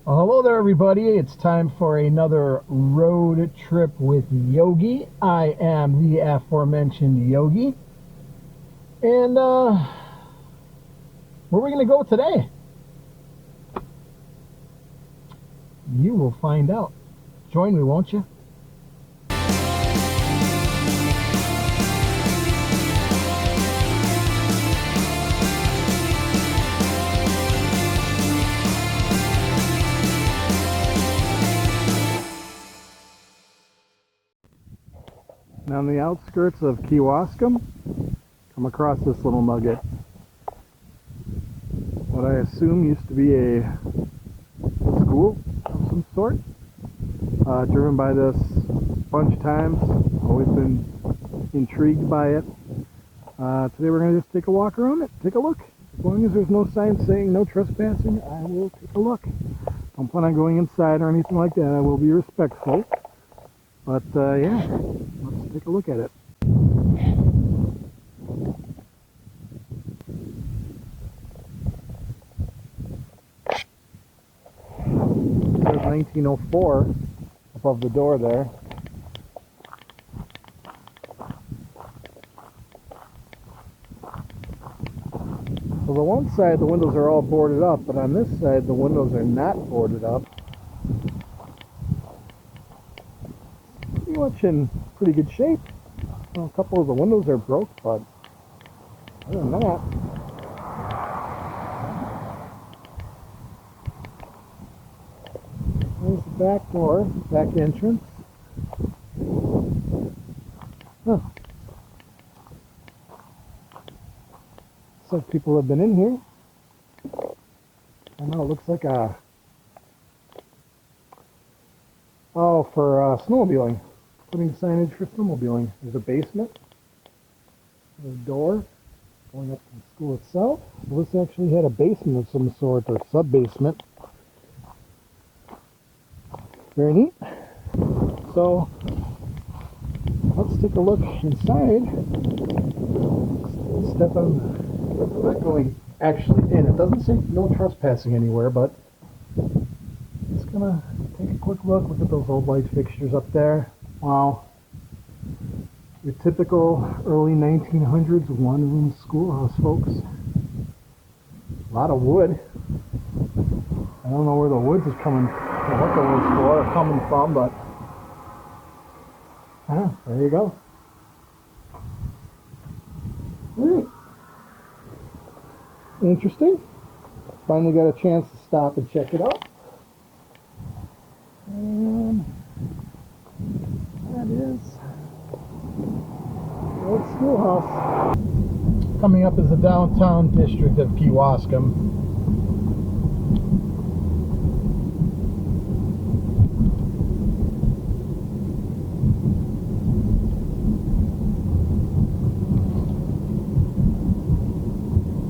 Well, hello there, everybody. It's time for another road trip with Yogi. I am the aforementioned Yogi. And where are we going to go today? You will find out. Join me, won't you? Now, on the outskirts of Kewaskum, come across this little nugget. What I assume used to be a school of some sort. Driven by this a bunch of times. Always been intrigued by it. Today we're going to just take a walk around it, take a look. As long as there's no sign saying no trespassing, I will take a look. Don't plan on going inside or anything like that. I will be respectful. But yeah, let's take a look at it. There's 1904 above the door there. So the one side the windows are all boarded up, but on this side the windows are not boarded up. Pretty much in pretty good shape. Well, a couple of the windows are broke, but other than that, there's the back door, back entrance. Huh. Looks like people have been in here. I know it looks like a for snowmobiling. Putting signage for snowmobiling. There's a basement. There's a door going up to the school itself. So this actually had a basement of some sort, or sub-basement. Very neat. So let's take a look inside. Step on. I'm not going actually in. It doesn't say no trespassing anywhere, but just gonna take a quick look. Look at those old light fixtures up there. Wow. Your typical early 1900s one-room schoolhouse, folks. A lot of wood. I don't know where the woods is coming, or what the woods for are coming from, but there you go. Alright. Interesting. Finally got a chance to stop and check it out. And that is the old schoolhouse. Coming up is the downtown district of Kewaskum.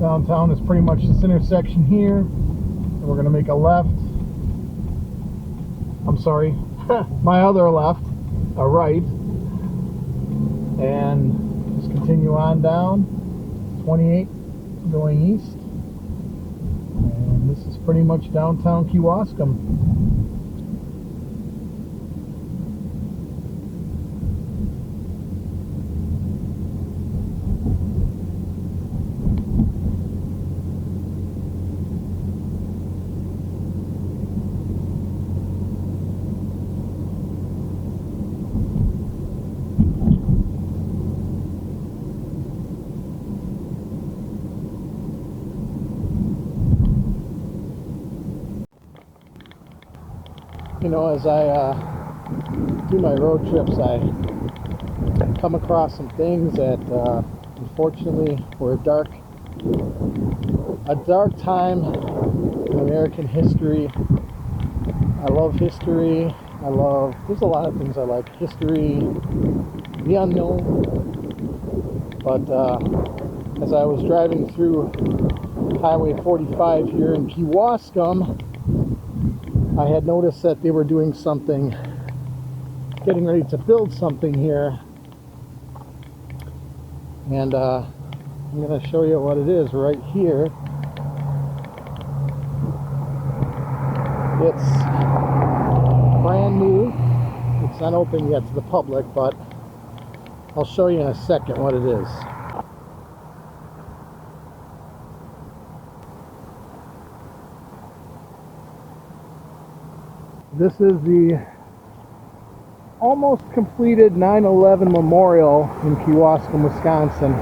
Downtown is pretty much this intersection here, and we're going to make a left. I'm sorry, my other left, a right, and just continue on down 28 going east, and this is pretty much downtown Kewaskum. You know, as I do my road trips, I come across some things that unfortunately were a dark time in American history. I love history. There's a lot of things I like. History, the unknown. But as I was driving through Highway 45 here in Kewaskum, I had noticed that they were doing something, getting ready to build something here, and I'm going to show you what it is right here. It's brand new. It's not open yet to the public, but I'll show you in a second what it is. This is the almost completed 9/11 memorial in Kewaskum, Wisconsin.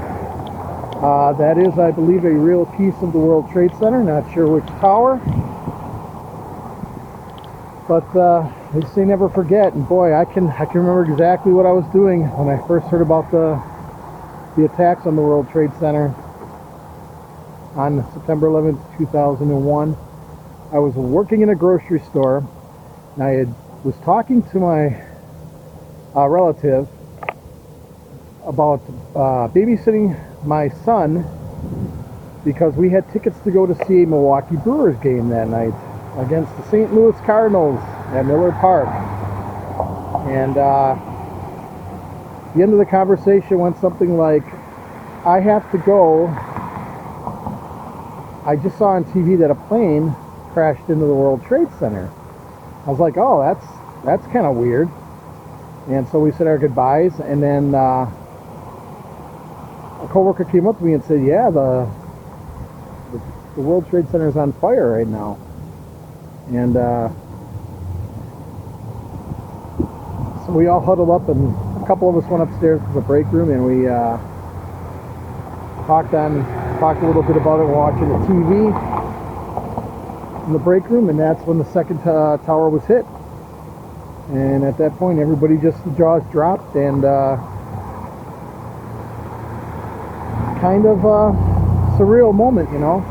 That is, I believe, a real piece of the World Trade Center. Not sure which tower. But they say never forget, and boy, I can remember exactly what I was doing when I first heard about the attacks on the World Trade Center on September 11th, 2001. I was working in a grocery store, and I was talking to my relative about babysitting my son because we had tickets to go to see a Milwaukee Brewers game that night against the St. Louis Cardinals at Miller Park. And the end of the conversation went something like, I have to go. I just saw on TV that a plane crashed into the World Trade Center. I was like, oh, that's kind of weird. And so we said our goodbyes, and then a coworker came up to me and said, yeah, the World Trade Center is on fire right now. And so we all huddled up, and a couple of us went upstairs to the break room, and we talked a little bit about it, watching the TV in the break room, and that's when the second tower was hit. And at that point, everybody the jaws dropped, and kind of a surreal moment, you know.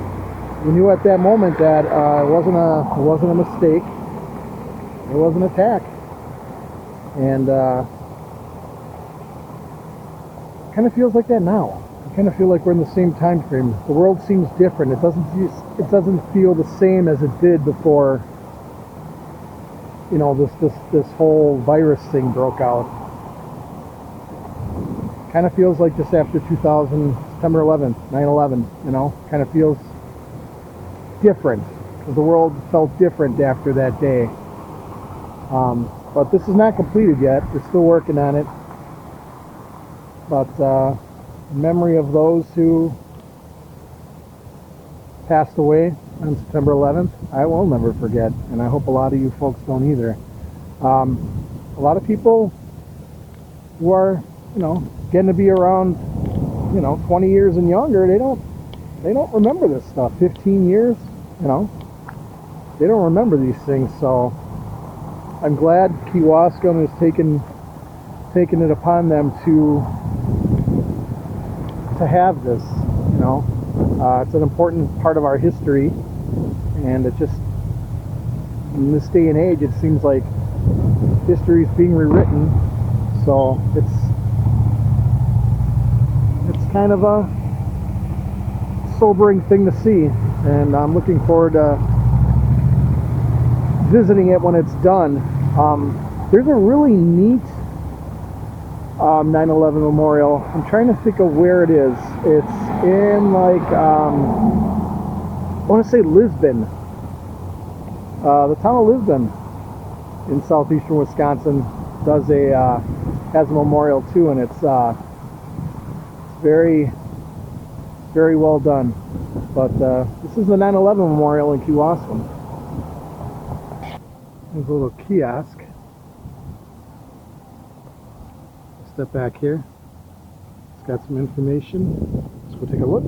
We knew at that moment that it wasn't a mistake. It was an attack, and kind of feels like that now. I kind of feel like we're in the same time frame. The world seems different. It doesn't feel the same as it did before. You know, this whole virus thing broke out. Kind of feels like just after September 11th, 9/11. You know, kind of feels different, because the world felt different after that day. But this is not completed yet. We're still working on it. But in memory of those who passed away on September 11th, I will never forget, and I hope a lot of you folks don't either. A lot of people who are, you know, getting to be around, you know, 20 years and younger, they don't remember this stuff. 15 years, you know, they don't remember these things. So I'm glad Kewaskum has taken it upon them to have this, you know. It's an important part of our history, and it just, in this day and age, it seems like history is being rewritten. So it's kind of a sobering thing to see, and I'm looking forward to visiting it when it's done. There's a really neat 9/11 memorial. I'm trying to think of where it is. It's in, like, I want to say Lisbon. The town of Lisbon in southeastern Wisconsin has a memorial too, and it's very, very well done. But this is the 9/11 memorial in Kewaskum. There's a little kiosk. Step back here. It's got some information. Let's go take a look.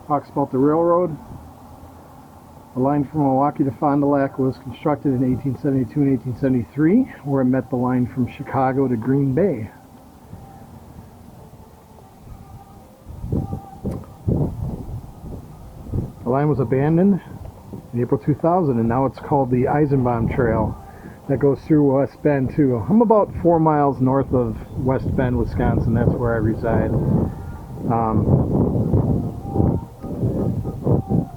Talks about the railroad. The line from Milwaukee to Fond du Lac was constructed in 1872 and 1873, where it met the line from Chicago to Green Bay. The line was abandoned in April 2000, and now it's called the Eisenbaum Trail that goes through West Bend too. I'm about 4 miles north of West Bend, Wisconsin. That's where I reside.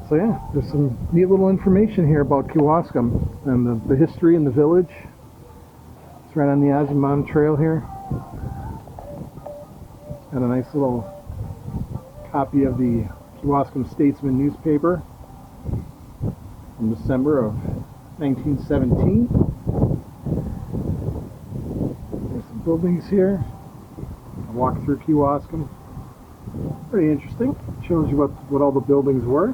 So yeah, there's some neat little information here about Kewaskum and the history in the village. It's right on the Eisenbaum Trail here. Got a nice little copy of the Kewaskum Statesman newspaper from December of 1917. There's some buildings here. I walked through Kewaskum. Pretty interesting. Shows you what all the buildings were.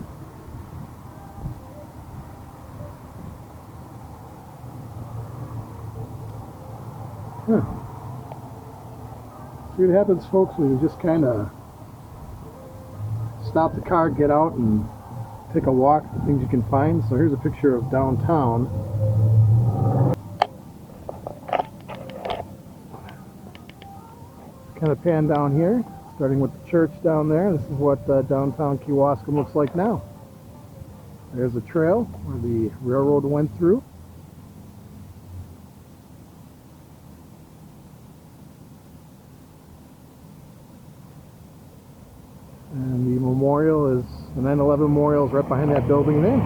See what happens, folks, when you just kind of stop the car, get out, and take a walk, the things you can find. So here's a picture of downtown. Kind of pan down here, starting with the church down there. This is what downtown Kewaskum looks like now. There's a trail where the railroad went through. And the memorial is, the 9/11 memorial is right behind that building there.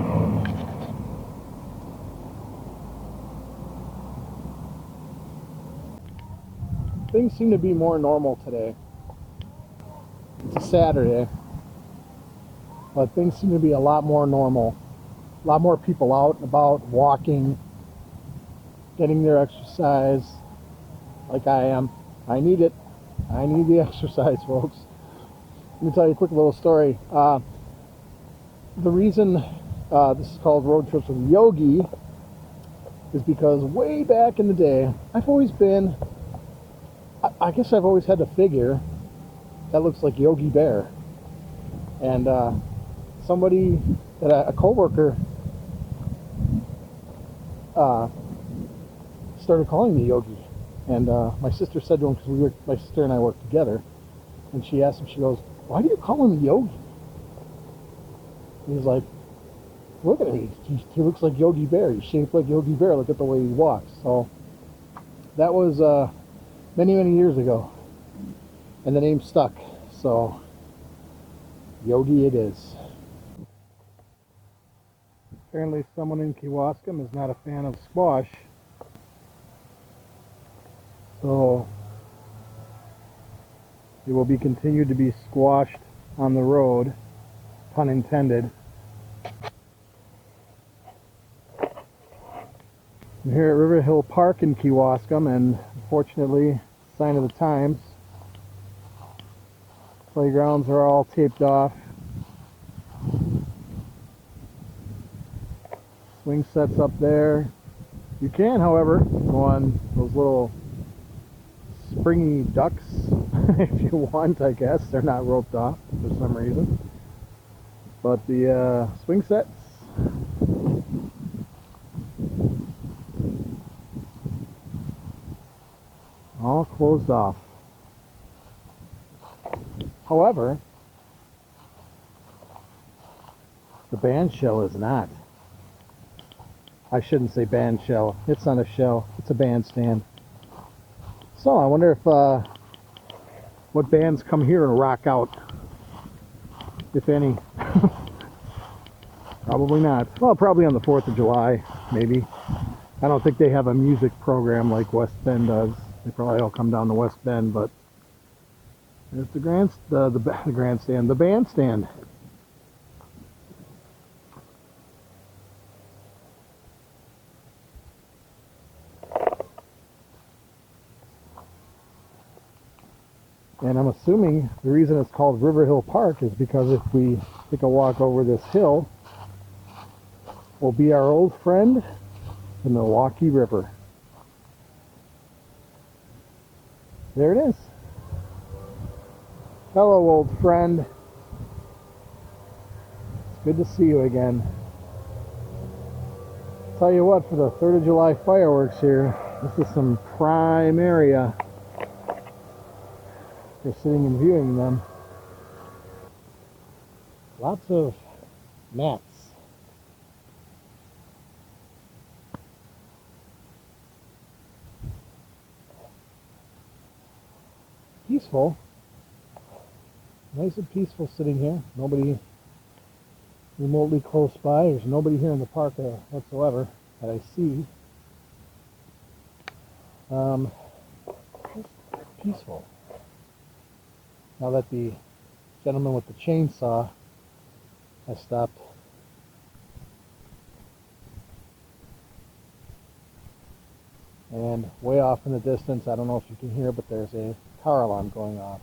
Things seem to be more normal today. It's a Saturday, but things seem to be a lot more normal. A lot more people out and about, walking, getting their exercise, like I am. I need it. I need the exercise, folks. Let me tell you a quick little story. The reason this is called Road Trips with Yogi is because way back in the day, I've always been, I guess I've always had to figure that looks like Yogi Bear. And somebody, a coworker, started calling me Yogi. And my sister said to him, because my sister and I worked together, and she asked him, she goes, "Why do you call him Yogi?" And he's like, "Look at him, he looks like Yogi Bear. He's shaped like Yogi Bear. Look at the way he walks." So that was many years ago, and the name stuck. So Yogi it is. Apparently someone in Kewaskum is not a fan of squash, so it will be continued to be squashed on the road, pun intended. I'm here at River Hill Park in Kewaskum, and unfortunately, sign of the times. Playgrounds are all taped off. Swing sets up there. You can, however, go on those little springy ducks if you want, I guess. They're not roped off for some reason. But the swing sets, all closed off. However, the band shell is not. I shouldn't say band shell. It's not a shell. It's a bandstand. So I wonder if what bands come here and rock out, if any. Probably not. Well, probably on the 4th of July, maybe. I don't think they have a music program like West Bend does. They probably all come down to West Bend, but there's the grandstand, the bandstand. And I'm assuming the reason it's called River Hill Park is because if we take a walk over this hill, will be our old friend, the Milwaukee River. There it is. Hello, old friend. It's good to see you again. Tell you what, for the 3rd of July fireworks here, this is some prime area for sitting and viewing them. Lots of mats. Peaceful. Nice and peaceful sitting here. Nobody remotely close by. There's nobody here in the park whatsoever that I see. Just peaceful. Now that the gentleman with the chainsaw I stopped. And way off in the distance, I don't know if you can hear, but there's a car alarm going off.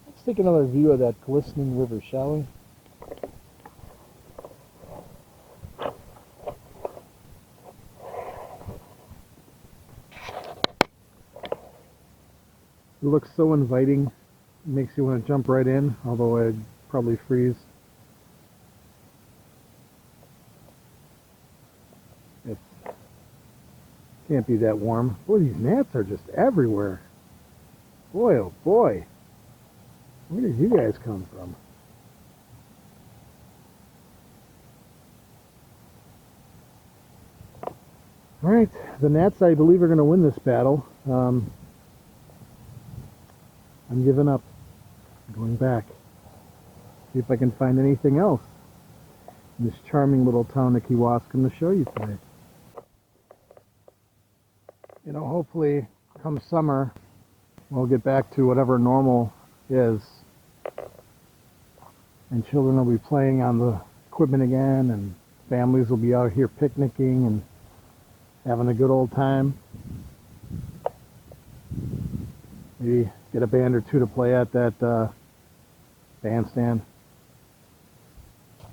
Let's take another view of that glistening river, shall we? It looks so inviting. It makes you want to jump right in, although I'd probably freeze. It can't be that warm. Boy, these gnats are just everywhere. Boy, oh boy. Where did you guys come from? Alright, the gnats, I believe, are going to win this battle. I'm giving up. I'm going back. See if I can find anything else in this charming little town of Kewaskum to show you today. You know, hopefully, come summer, we'll get back to whatever normal is. And children will be playing on the equipment again, and families will be out here picnicking and having a good old time. Maybe get a band or two to play at that bandstand.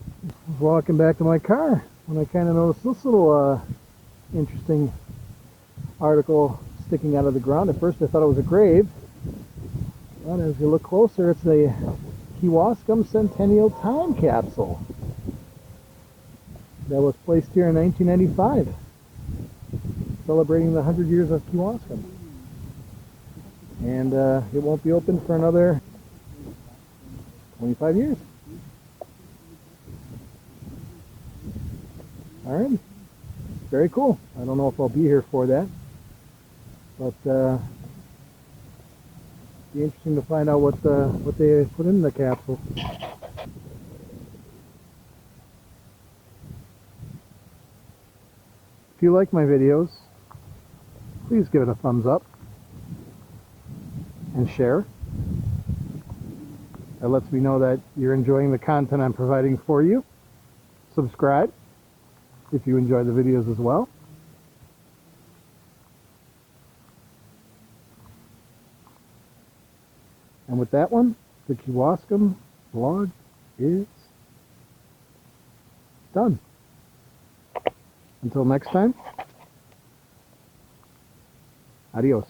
I was walking back to my car when I kind of noticed this little interesting article sticking out of the ground. At first I thought it was a grave, but as you look closer, it's a Kewaskum centennial time capsule that was placed here in 1995, celebrating the 100 years of Kewaskum. And it won't be open for another 25 years. Alright, very cool. I don't know if I'll be here for that, but be interesting to find out what they put in the capsule. If you like my videos, please give it a thumbs up and share. That lets me know that you're enjoying the content I'm providing for you. Subscribe if you enjoy the videos as well. And with that one, the Kewaskum vlog is done. Until next time, adios.